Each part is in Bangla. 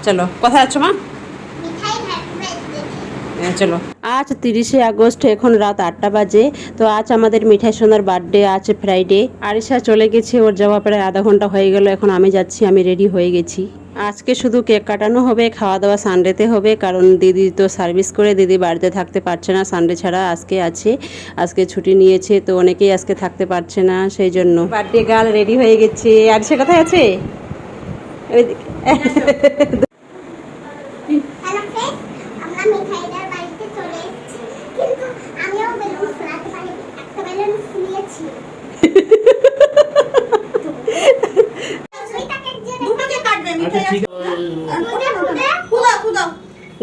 চলো, কোথায় আছো মা? চলো। আজ 30শে আগস্ট, এখন রাত 8টা বাজে। তো আজ আমাদের মিঠাই সোনার বার্থডে, আছে ফ্রাইডে। আরিশা চলে গেছে, ওর যাওয়া প্রায় আধা ঘন্টা হয়ে গেল। এখন আমি যাচ্ছি, আমি রেডি হয়ে গেছি। আজকে শুধু কেক কাটানো হবে, খাওয়া দাওয়া সানডেতে হবে, কারণ দিদি তো সার্ভিস করে, দিদি বাড়িতে থাকতে পারছে না সানডে ছাড়া। আজকে আছে, আজকে ছুটি নিয়েছে, তো অনেকেই আজকে থাকতে পারছে না, সেই জন্য বার্থডে গার্ল রেডি হয়ে গেছে। আরিশা কোথায় আছে?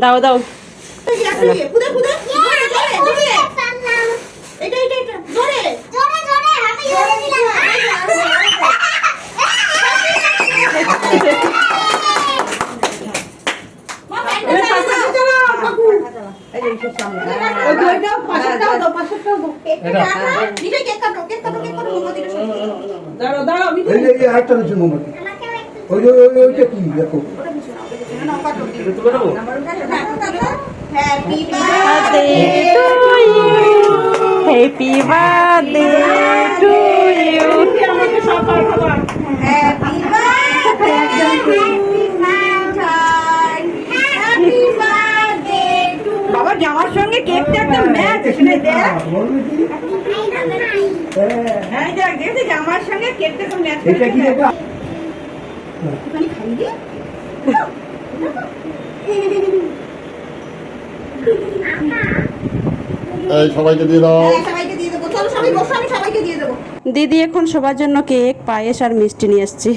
দাও দাও, Happy birthday to you. Happy birthday to you. Happy birthday to Happy birthday to বাবা জামার সঙ্গে কেকটা একটা ম্যাচ শুনে দেখ। হ্যাঁ দেখ দেখতে জামার সঙ্গে কেকটা একটা ম্যাচ। এটা কি দেখা? একটুখানি খাই দি। সবাইকে দিয়ে দাও। সবাইকে দিয়ে দেবো, চলো সবাই বসো, আমি সবাইকে দিয়ে দেবো। দিদি এখন সবার জন্য কেক, পায়েস আর মিষ্টি নিয়ে আসছি।